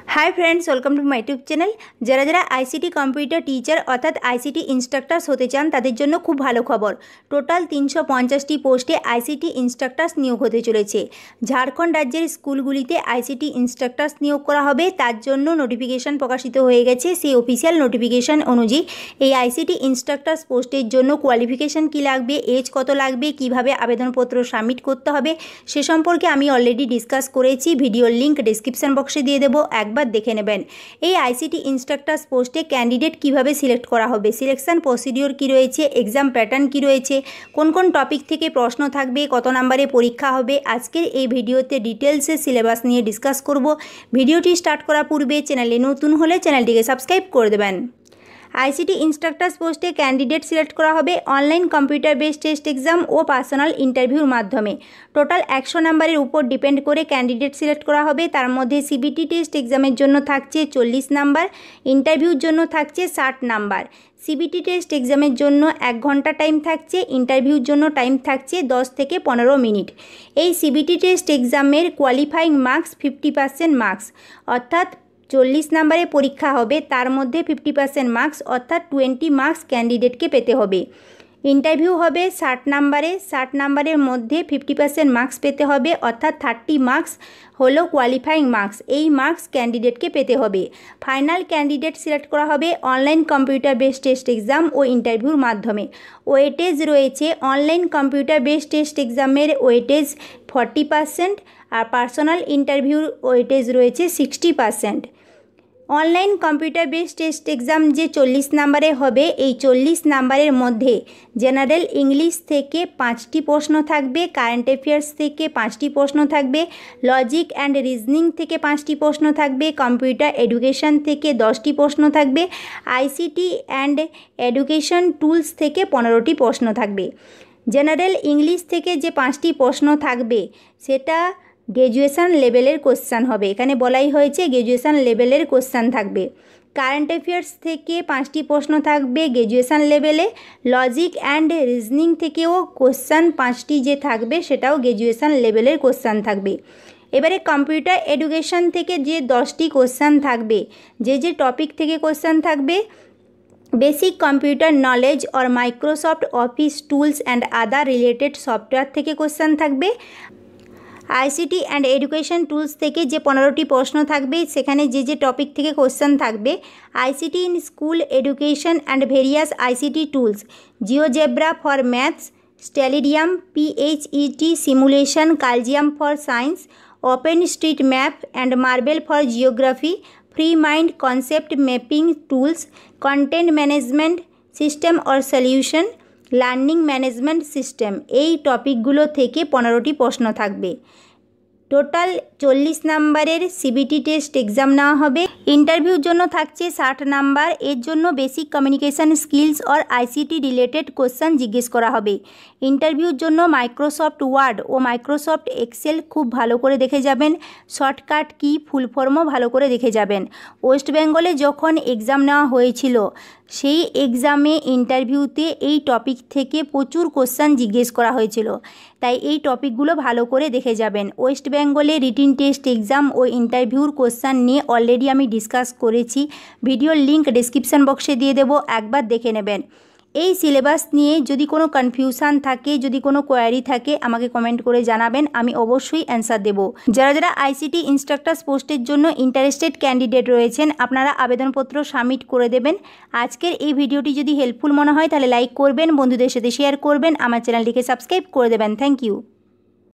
Hi friends, welcome to my YouTube channel. যারা যারা ICT computer teacher অর্থাৎ ICT instructors হতে চান তাদের জন্য খুব ভালো খবর। টোটাল 350টি পোস্টে আইসিটি ইনস্ট্রাক্টরস নিয়োগ হতে চলেছে। ঝাড়খণ্ড রাজ্যের স্কুলগুলিতে আইসিটি ইনস্ট্রাক্টরস নিয়োগ করা হবে, তার জন্য নোটিফিকেশন প্রকাশিত হয়ে গেছে। সেই অফিসিয়াল নোটিফিকেশন অনুযায়ী এই আইসিটি ইনস্ট্রাক্টরস পোস্টের জন্য কোয়ালিফিকেশন কী লাগবে, এজ কত লাগবে, কিভাবে আবেদনপত্র সাবমিট করতে হবে সে সম্পর্কে আমি অলরেডি ডিসকাস করেছি। ভিডিওর লিঙ্ক ডেসক্রিপশন বক্সে দিয়ে দেবো, একবার দেখে নেবেন। এই আইসিটি ইনস্ট্রাক্টরস পোস্টে ক্যান্ডিডেট কিভাবে সিলেক্ট করা হবে, সিলেকশন প্রসিডিওর কি রয়েছে, এক্সাম প্যাটার্ন কি রয়েছে, কোন কোন টপিক থেকে প্রশ্ন থাকবে, কত নম্বরে পরীক্ষা হবে, আজকের এই ভিডিওতে ডিটেলসে সিলেবাস নিয়ে ডিসকাস করব। ভিডিওটি স্টার্ট করার পূর্বে চ্যানেলে নতুন হলে চ্যানেলটিকে সাবস্ক্রাইব করে দেবেন। আইসিটি ইনস্ট্রাক্টরস পোস্টে ক্যান্ডিডেট সিলেক্ট করা হবে online computer based test exam ও পার্সোনাল ইন্টারভিউর মাধ্যমে। টোটাল 100 নম্বরের উপর ডিপেন্ড করে ক্যান্ডিডেট সিলেক্ট করা হবে। তার মধ্যে সিবিটি টেস্ট এক্সামের জন্য থাকছে 40 নাম্বার, ইন্টারভিউর জন্য থাকছে 60 নাম্বার। সিবিটি টেস্ট এক্সামের জন্য 1 ঘন্টা টাইম থাকছে, ইন্টারভিউর জন্য টাইম থাকছে 10 থেকে 15 মিনিট। এই সিবিটি টেস্ট এক্সামের কোয়ালিফাইং মার্কস 50% মার্কস, অর্থাৎ 40 নম্বরে পরীক্ষা হবে, তার মধ্যে 50% মার্কস অর্থাৎ 20 মার্কস ক্যান্ডিডেটকে পেতে হবে। ইন্টারভিউ হবে 60 নম্বরে, 60 নম্বরের মধ্যে 50% মার্কস পেতে হবে, অর্থাৎ 30 মার্কস হলো কোয়ালিফাইং মার্কস। এই মার্কস ক্যান্ডিডেটকে পেতে হবে। ফাইনাল ক্যান্ডিডেট সিলেক্ট করা হবে online computer based test exam ও ইন্টারভিউর মাধ্যমে। ওয়েটেজ রয়েছে অনলাইন কম্পিউটার বেসড টেস্ট এক্সামের ওয়েটেজ 40% আর পার্সোনাল ইন্টারভিউর ওয়েটেজ রয়েছে 60%। Online computer based test exam যে 40 নম্বরে হবে, এই 40 নম্বরের মধ্যে জেনারেল ইংলিশ থেকে 5টি প্রশ্ন থাকবে, কারেন্ট অ্যাফেয়ার্স থেকে 5টি প্রশ্ন থাকবে, লজিক অ্যান্ড রিজনিং থেকে 5টি প্রশ্ন থাকবে, কম্পিউটার এডুকেশন থেকে 10টি প্রশ্ন থাকবে, আইসিটি অ্যান্ড এডুকেশন টুলস থেকে 15টি প্রশ্ন থাকবে। জেনারেল ইংলিশ থেকে যে 5টি প্রশ্ন থাকবে সেটা গ্র্যাজুয়েশন লেভেলের কোশ্চেন হবে, এখানে বলাই হয়েছে গ্র্যাজুয়েশন লেভেলের কোশ্চেন থাকবে। কারেন্ট অ্যাফেয়ার্স থেকে 5টি প্রশ্ন থাকবে গ্র্যাজুয়েশন লেভেলে, লজিক অ্যান্ড রিজনিং থেকেও কোশ্চেন 5টি যে থাকবে সেটাও গ্র্যাজুয়েশন লেভেলের কোশ্চেন থাকবে। এবারে কম্পিউটার এডুকেশন থেকে যে 10টি কোশ্চেন থাকবে, যে যে টপিক থেকে কোশ্চেন থাকবে, বেসিক কম্পিউটার নলেজ और Microsoft office tools and other related software থেকে কোশ্চেন থাকবে। আইসিটি অ্যান্ড এডুকেশন টুলস থেকে যে 15টি প্রশ্ন থাকবে সেখানে যে যে টপিক থেকে কোশ্চেন থাকবে, ICT in school education and various ICT tools, GeoGebra for maths, Stellarium, PHET simulation, Kalzium for science, open street map and marble for geography, free mind concept mapping tools, content management system or solution, learning management system. এই টপিকগুলো থেকে 15টি প্রশ্ন থাকবে। Total 40 নম্বরের CBT test exam নেওয়া হবে। ইন্টারভিউর জন্য থাকছে 60 নাম্বার। এর জন্য বেসিক কমিউনিকেশান স্কিলস আর আইসিটি রিলেটেড কোশ্চেন জিজ্ঞেস করা হবে। ইন্টারভিউর জন্য মাইক্রোসফট ওয়ার্ড ও মাইক্রোসফট এক্সেল খুব ভালো করে দেখে যাবেন, শর্টকাট কি, ফুল ফর্মও ভালো করে দেখে যাবেন। ওয়েস্ট বেঙ্গলে যখন এক্সাম নেওয়া হয়েছিল সেই এক্সামে ইন্টারভিউতে এই টপিক থেকে প্রচুর কোশ্চেন জিজ্ঞেস করা হয়েছিল, তাই এই টপিকগুলো ভালো করে দেখে যাবেন। ওয়েস্ট বেঙ্গলে রিটিন টেস্ট এক্সাম ও ইন্টারভিউর কোশ্চেন নিয়ে অলরেডি আমি ডিসকাস করেছি, ভিডিওর লিঙ্ক ডেসক্রিপশন বক্সে দিয়ে দেবো, একবার দেখে নেবেন। এই সিলেবাস নিয়ে যদি কোনো কনফিউশন থাকে, যদি কোনো কোয়ারি থাকে আমাকে কমেন্ট করে জানাবেন, আমি অবশ্যই অ্যান্সার দেব। যারা যারা আইসিটি ইনস্ট্রাক্টরস পোস্টের জন্য ইন্টারেস্টেড ক্যান্ডিডেট রয়েছেন আপনারা আবেদনপত্র সাবমিট করে দেবেন। আজকের এই ভিডিওটি যদি হেল্পফুল মনে হয় তাহলে লাইক করবেন, বন্ধুদের সাথে শেয়ার করবেন, আমার চ্যানেলটিকে সাবস্ক্রাইব করে দেবেন। Thank you.